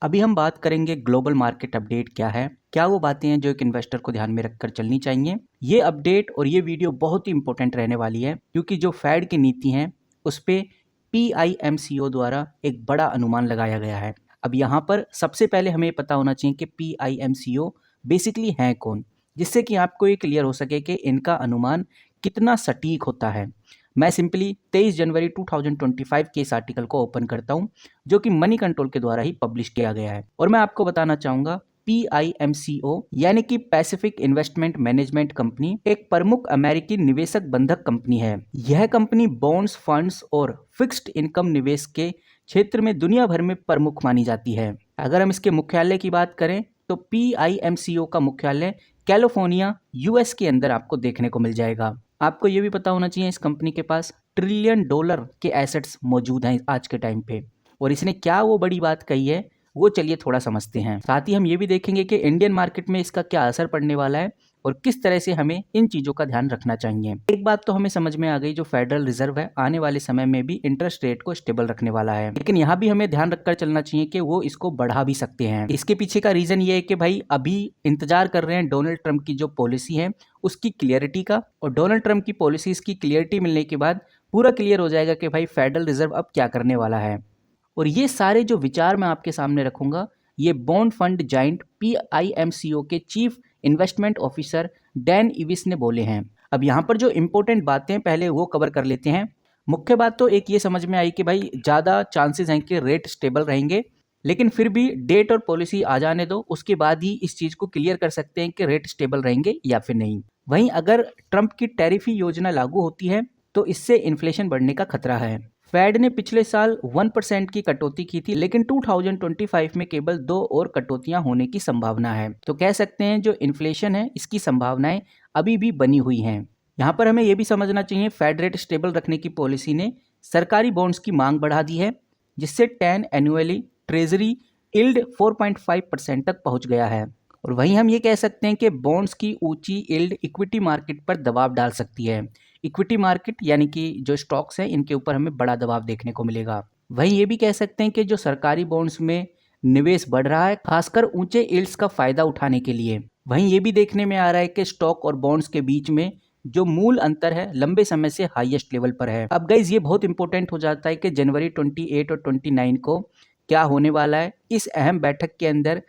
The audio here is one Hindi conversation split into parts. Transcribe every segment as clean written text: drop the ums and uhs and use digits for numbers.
अभी हम बात करेंगे ग्लोबल मार्केट अपडेट क्या है, क्या वो बातें हैं जो एक इन्वेस्टर को ध्यान में रखकर चलनी चाहिए। ये अपडेट और ये वीडियो बहुत ही इंपॉर्टेंट रहने वाली है क्योंकि जो फेड की नीति है उस पे PIMCO द्वारा एक बड़ा अनुमान लगाया गया है। अब यहाँ पर सबसे पहले हमें पता होना चाहिए कि PIMCO बेसिकली है कौन, जिससे कि आपको ये क्लियर हो सके कि इनका अनुमान कितना सटीक होता है। मैं सिंपली 23 जनवरी 2025 के इस आर्टिकल को ओपन करता हूँ जो कि मनी कंट्रोल के द्वारा ही पब्लिश किया गया है और मैं आपको बताना चाहूंगा PIMCO यानी कि पैसिफिक इन्वेस्टमेंट मैनेजमेंट कंपनी एक प्रमुख अमेरिकी निवेशक बंधक कंपनी है। यह कंपनी बॉन्ड्स, फंड्स और फिक्स्ड इनकम निवेश के क्षेत्र में दुनिया भर में प्रमुख मानी जाती है। अगर हम इसके मुख्यालय की बात करें तो PIMCO का मुख्यालय कैलिफोर्निया US के अंदर आपको देखने को मिल जाएगा। आपको ये भी पता होना चाहिए इस कंपनी के पास $1 ट्रिलियन के एसेट्स मौजूद हैं आज के टाइम पे। और इसने क्या वो बड़ी बात कही है वो चलिए थोड़ा समझते हैं। साथ ही हम ये भी देखेंगे कि इंडियन मार्केट में इसका क्या असर पड़ने वाला है और किस तरह से हमें इन चीज़ों का ध्यान रखना चाहिए। एक बात तो हमें समझ में आ गई, जो फेडरल रिजर्व है आने वाले समय में भी इंटरेस्ट रेट को स्टेबल रखने वाला है, लेकिन यहाँ भी हमें ध्यान रखकर चलना चाहिए कि वो इसको बढ़ा भी सकते हैं। इसके पीछे का रीजन ये है कि भाई अभी इंतजार कर रहे हैं डोनाल्ड ट्रंप की जो पॉलिसी है उसकी क्लियरिटी का, और डोनाल्ड ट्रंप की पॉलिसीज की क्लियरिटी मिलने के बाद पूरा क्लियर हो जाएगा कि भाई फेडरल रिजर्व अब क्या करने वाला है। और ये सारे जो विचार मैं आपके सामने रखूंगा ये बॉन्ड फंड जाइंट PIMCO के चीफ इन्वेस्टमेंट ऑफिसर डैन इविस ने बोले हैं। अब यहाँ पर जो इंपॉर्टेंट बातें पहले वो कवर कर लेते हैं। मुख्य बात तो एक ये समझ में आई कि भाई ज़्यादा चांसेस हैं कि रेट स्टेबल रहेंगे, लेकिन फिर भी डेट और पॉलिसी आ जाने दो, उसके बाद ही इस चीज़ को क्लियर कर सकते हैं कि रेट स्टेबल रहेंगे या फिर नहीं। वहीं अगर ट्रंप की टैरिफी योजना लागू होती है तो इससे इन्फ्लेशन बढ़ने का खतरा है। फेड ने पिछले साल 1% की कटौती की थी, लेकिन 2025 में केवल 2 और कटौतियां होने की संभावना है। तो कह सकते हैं जो इन्फ्लेशन है इसकी संभावनाएं अभी भी बनी हुई हैं। यहाँ पर हमें यह भी समझना चाहिए फेड रेट स्टेबल रखने की पॉलिसी ने सरकारी बॉन्ड्स की मांग बढ़ा दी है, जिससे 10 एनुअली ट्रेजरी यील्ड 4.5% तक पहुंच गया है। और वहीं हम ये कह सकते हैं कि बॉन्ड्स की ऊंची यील्ड इक्विटी मार्केट पर दबाव डाल सकती है। इक्विटी मार्केट यानी कि जो स्टॉक्स हैं इनके ऊपर हमें बड़ा दबाव देखने को मिलेगा। वहीं ये भी कह सकते हैं कि जो सरकारी बॉन्ड्स में निवेश बढ़ रहा है खासकर ऊंचे यील्ड्स का फायदा उठाने के लिए। वहीं ये भी देखने में आ रहा है कि स्टॉक और बॉन्ड्स के बीच में जो मूल अंतर है लंबे समय से हाईएस्ट लेवल पर है। अब गाइज ये बहुत इंपॉर्टेंट हो जाता है कि जनवरी 28 और 29 को क्या होने वाला है। इस अहम बैठक के अंदर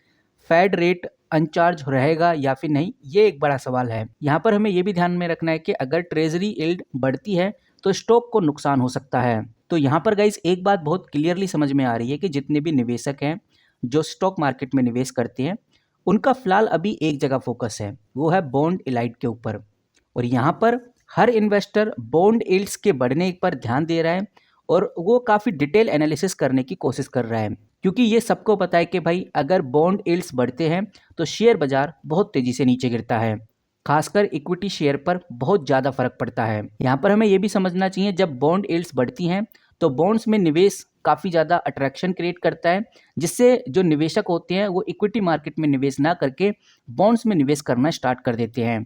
फेड रेट अनचार्ज रहेगा या फिर नहीं, ये एक बड़ा सवाल है। यहाँ पर हमें ये भी ध्यान में रखना है कि अगर ट्रेजरी यील्ड बढ़ती है तो स्टॉक को नुकसान हो सकता है। तो यहाँ पर गाइज एक बात बहुत क्लियरली समझ में आ रही है कि जितने भी निवेशक हैं जो स्टॉक मार्केट में निवेश करते हैं उनका फिलहाल अभी एक जगह फोकस है, वो है बॉन्ड इलाइट के ऊपर। और यहाँ पर हर इन्वेस्टर बॉन्ड यील्ड्स के बढ़ने पर ध्यान दे रहा है और वो काफ़ी डिटेल एनालिसिस करने की कोशिश कर रहा है, क्योंकि ये सबको पता है कि भाई अगर बॉन्ड यील्ड्स बढ़ते हैं तो शेयर बाजार बहुत तेज़ी से नीचे गिरता है, खासकर इक्विटी शेयर पर बहुत ज़्यादा फर्क पड़ता है। यहाँ पर हमें ये भी समझना चाहिए जब बॉन्ड यील्ड्स बढ़ती हैं तो बॉन्ड्स में निवेश काफ़ी ज़्यादा अट्रैक्शन क्रिएट करता है, जिससे जो निवेशक होते हैं वो इक्विटी मार्केट में निवेश ना करके बॉन्ड्स में निवेश करना स्टार्ट कर देते हैं।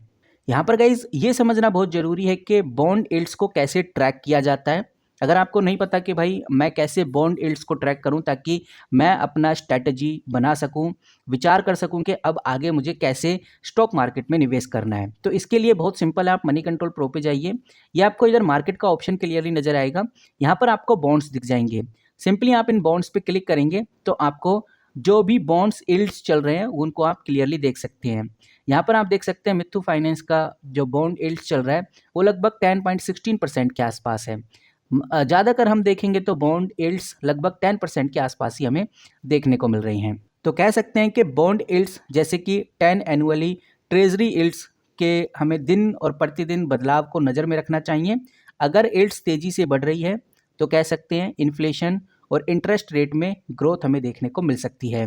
यहाँ पर गाइज ये समझना बहुत ज़रूरी है कि बॉन्ड यील्ड्स को कैसे ट्रैक किया जाता है। अगर आपको नहीं पता कि भाई मैं कैसे बॉन्ड यील्ड्स को ट्रैक करूं ताकि मैं अपना स्ट्रैटेजी बना सकूं, विचार कर सकूं कि अब आगे मुझे कैसे स्टॉक मार्केट में निवेश करना है, तो इसके लिए बहुत सिंपल है, आप मनी कंट्रोल प्रो पे जाइए। ये आपको इधर मार्केट का ऑप्शन क्लियरली नजर आएगा। यहाँ पर आपको बॉन्ड्स दिख जाएंगे। सिंपली आप इन बॉन्ड्स पे क्लिक करेंगे तो आपको जो भी बॉन्ड्स यील्ड्स चल रहे हैं उनको आप क्लियरली देख सकते हैं। यहाँ पर आप देख सकते हैं मिथु फाइनेंस का जो बॉन्ड यील्ड्स चल रहा है वो लगभग 10.16% के आसपास है। ज़्यादातर हम देखेंगे तो बॉन्ड यील्ड्स लगभग 10% के आसपास ही हमें देखने को मिल रही हैं। तो कह सकते हैं कि बॉन्ड यील्ड्स जैसे कि 10 एनुअली ट्रेजरी यील्ड्स के हमें दिन और प्रतिदिन बदलाव को नज़र में रखना चाहिए। अगर यील्ड्स तेज़ी से बढ़ रही है तो कह सकते हैं इन्फ्लेशन और इंटरेस्ट रेट में ग्रोथ हमें देखने को मिल सकती है।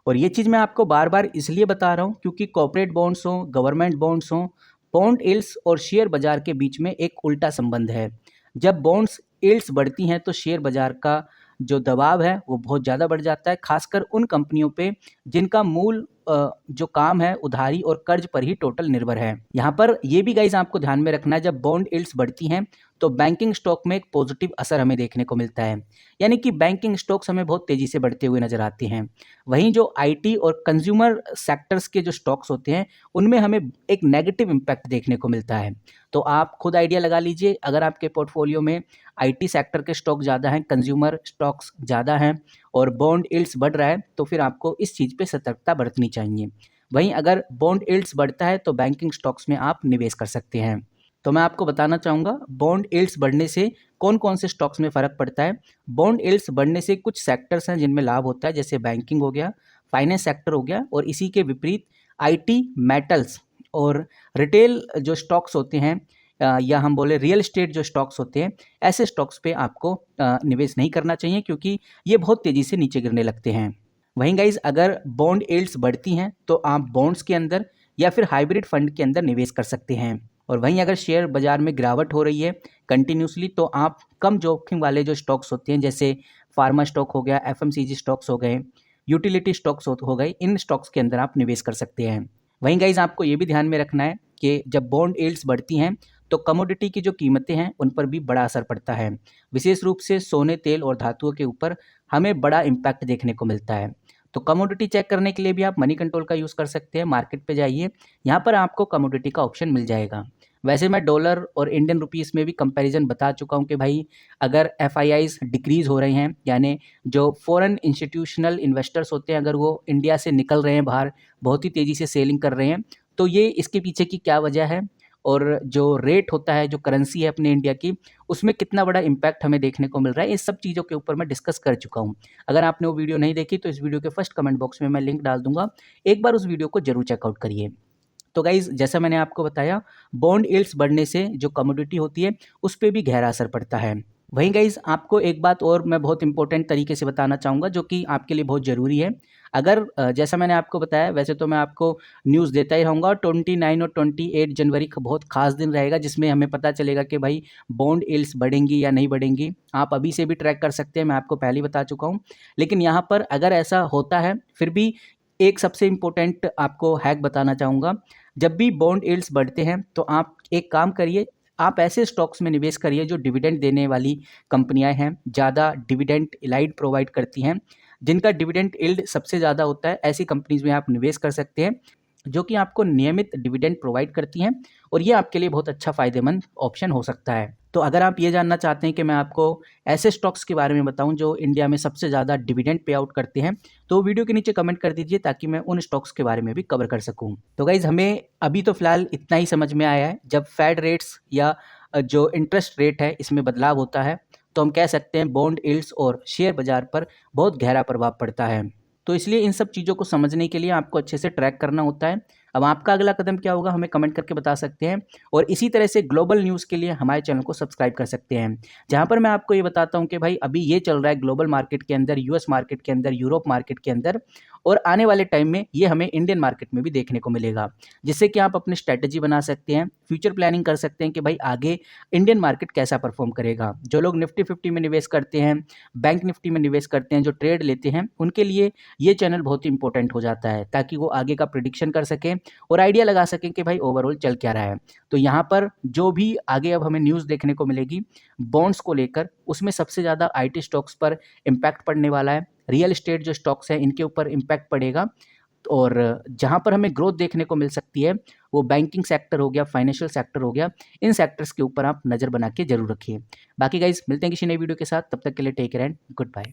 और ये चीज़ मैं आपको बार बार इसलिए बता रहा हूँ क्योंकि कॉर्पोरेट बॉन्ड्स हों, गवर्नमेंट बॉन्ड्स हों, बॉन्ड यील्ड्स और शेयर बाजार के बीच में एक उल्टा संबंध है। जब बॉन्ड्स यील्ड्स बढ़ती हैं तो शेयर बाजार का जो दबाव है वो बहुत ज़्यादा बढ़ जाता है, खासकर उन कंपनियों पे जिनका मूल जो काम है उधारी और कर्ज पर ही टोटल निर्भर है। यहाँ पर ये भी गाइज आपको ध्यान में रखना है, जब बॉन्ड यील्ड्स बढ़ती हैं तो बैंकिंग स्टॉक में एक पॉजिटिव असर हमें देखने को मिलता है, यानी कि बैंकिंग स्टॉक्स हमें बहुत तेज़ी से बढ़ते हुए नज़र आते हैं। वहीं जो आईटी और कंज्यूमर सेक्टर्स के जो स्टॉक्स होते हैं उनमें हमें एक नेगेटिव इम्पैक्ट देखने को मिलता है। तो आप खुद आइडिया लगा लीजिए, अगर आपके पोर्टफोलियो में आईटी सेक्टर के स्टॉक ज़्यादा हैं, कंज्यूमर स्टॉक्स ज़्यादा हैं और बॉन्ड यील्ड्स बढ़ रहा है, तो फिर आपको इस चीज़ पे सतर्कता बरतनी चाहिए। वहीं अगर बॉन्ड यील्ड्स बढ़ता है तो बैंकिंग स्टॉक्स में आप निवेश कर सकते हैं। तो मैं आपको बताना चाहूँगा बॉन्ड यील्ड्स बढ़ने से कौन कौन से स्टॉक्स में फ़र्क पड़ता है। बॉन्ड यील्ड्स बढ़ने से कुछ सेक्टर्स हैं जिनमें लाभ होता है, जैसे बैंकिंग हो गया, फाइनेंस सेक्टर हो गया, और इसी के विपरीत आईटी, मेटल्स और रिटेल जो स्टॉक्स होते हैं या हम बोले रियल एस्टेट जो स्टॉक्स होते हैं, ऐसे स्टॉक्स पे आपको निवेश नहीं करना चाहिए क्योंकि ये बहुत तेज़ी से नीचे गिरने लगते हैं। वहीं गाइज अगर बॉन्ड यील्ड्स बढ़ती हैं तो आप बॉन्ड्स के अंदर या फिर हाइब्रिड फंड के अंदर निवेश कर सकते हैं। और वहीं अगर शेयर बाजार में गिरावट हो रही है कंटिन्यूसली, तो आप कम जोखिम वाले जो स्टॉक्स होते हैं, जैसे फार्मा स्टॉक हो गया, एफएमसीजी स्टॉक्स हो गए, यूटिलिटी स्टॉक्स हो गए, इन स्टॉक्स के अंदर आप निवेश कर सकते हैं। वहीं गाइज आपको ये भी ध्यान में रखना है कि जब बॉन्ड यील्ड्स बढ़ती हैं तो कमोडिटी की जो कीमतें हैं उन पर भी बड़ा असर पड़ता है। विशेष रूप से सोने, तेल और धातुओं के ऊपर हमें बड़ा इम्पैक्ट देखने को मिलता है। तो कमोडिटी चेक करने के लिए भी आप मनी कंट्रोल का यूज़ कर सकते हैं। मार्केट पे जाइए, यहाँ पर आपको कमोडिटी का ऑप्शन मिल जाएगा। वैसे मैं डॉलर और इंडियन रुपीस में भी कंपैरिजन बता चुका हूँ कि भाई अगर एफआईआईज डिक्रीज़ हो रहे हैं, यानी जो फॉरेन इंस्टीट्यूशनल इन्वेस्टर्स होते हैं अगर वो इंडिया से निकल रहे हैं बाहर, बहुत ही तेज़ी से सेलिंग कर रहे हैं, तो ये इसके पीछे की क्या वजह है और जो रेट होता है, जो करेंसी है अपने इंडिया की, उसमें कितना बड़ा इम्पैक्ट हमें देखने को मिल रहा है, इस सब चीज़ों के ऊपर मैं डिस्कस कर चुका हूँ। अगर आपने वो वीडियो नहीं देखी तो इस वीडियो के फर्स्ट कमेंट बॉक्स में मैं लिंक डाल दूंगा, एक बार उस वीडियो को जरूर चेकआउट करिए। तो गाइज़ जैसा मैंने आपको बताया, बॉन्ड यील्ड्स बढ़ने से जो कमोडिटी होती है उस पे भी गहरा असर पड़ता है। वहीं गाइज़ आपको एक बात और मैं बहुत इंपॉर्टेंट तरीके से बताना चाहूँगा जो कि आपके लिए बहुत ज़रूरी है। अगर जैसा मैंने आपको बताया, वैसे तो मैं आपको न्यूज़ देता ही रहूँगा, 29 और 28 जनवरी का बहुत खास दिन रहेगा जिसमें हमें पता चलेगा कि भाई बॉन्ड यील्ड्स बढ़ेंगी या नहीं बढ़ेंगी। आप अभी से भी ट्रैक कर सकते हैं, मैं आपको पहले ही बता चुका हूँ। लेकिन यहाँ पर अगर ऐसा होता है, फिर भी एक सबसे इम्पोर्टेंट आपको हैक बताना चाहूँगा। जब भी बॉन्ड यील्ड्स बढ़ते हैं तो आप एक काम करिए, आप ऐसे स्टॉक्स में निवेश करिए जो डिविडेंड देने वाली कंपनियां हैं, ज़्यादा डिविडेंड इलाइड प्रोवाइड करती हैं, जिनका डिविडेंड यील्ड सबसे ज़्यादा होता है, ऐसी कंपनीज में आप निवेश कर सकते हैं जो कि आपको नियमित डिविडेंड प्रोवाइड करती हैं, और ये आपके लिए बहुत अच्छा फ़ायदेमंद ऑप्शन हो सकता है। तो अगर आप ये जानना चाहते हैं कि मैं आपको ऐसे स्टॉक्स के बारे में बताऊं जो इंडिया में सबसे ज़्यादा डिविडेंड पे आउट करते हैं, तो वीडियो के नीचे कमेंट कर दीजिए ताकि मैं उन स्टॉक्स के बारे में भी कवर कर सकूं। तो गाइज़ हमें अभी तो फिलहाल इतना ही समझ में आया है, जब फेड रेट्स या जो इंटरेस्ट रेट है इसमें बदलाव होता है तो हम कह सकते हैं बॉन्ड यील्ड्स और शेयर बाजार पर बहुत गहरा प्रभाव पड़ता है। तो इसलिए इन सब चीज़ों को समझने के लिए आपको अच्छे से ट्रैक करना होता है। अब आपका अगला कदम क्या होगा हमें कमेंट करके बता सकते हैं, और इसी तरह से ग्लोबल न्यूज़ के लिए हमारे चैनल को सब्सक्राइब कर सकते हैं, जहां पर मैं आपको ये बताता हूं कि भाई अभी ये चल रहा है ग्लोबल मार्केट के अंदर, यूएस मार्केट के अंदर, यूरोप मार्केट के अंदर, और आने वाले टाइम में ये हमें इंडियन मार्केट में भी देखने को मिलेगा, जिससे कि आप अपनी स्ट्रैटेजी बना सकते हैं, फ्यूचर प्लानिंग कर सकते हैं कि भाई आगे इंडियन मार्केट कैसा परफॉर्म करेगा। जो लोग निफ्टी 50 में निवेश करते हैं, बैंक निफ्टी में निवेश करते हैं, जो ट्रेड लेते हैं, उनके लिए ये चैनल बहुत ही इंपॉर्टेंट हो जाता है ताकि वो आगे का प्रिडिक्शन कर सकें और आइडिया लगा सकें कि भाई ओवरऑल चल क्या रहा है। तो यहाँ पर जो भी आगे अब हमें न्यूज़ देखने को मिलेगी बॉन्ड्स को लेकर, उसमें सबसे ज़्यादा आईटी स्टॉक्स पर इम्पैक्ट पड़ने वाला है, रियल एस्टेट जो स्टॉक्स हैं इनके ऊपर इम्पैक्ट पड़ेगा, और जहाँ पर हमें ग्रोथ देखने को मिल सकती है वो बैंकिंग सेक्टर हो गया, फाइनेंशियल सेक्टर हो गया, इन सेक्टर्स के ऊपर आप नज़र बना के जरूर रखिए। बाकी गाइज मिलते हैं किसी नई वीडियो के साथ, तब तक के लिए take care and good bye.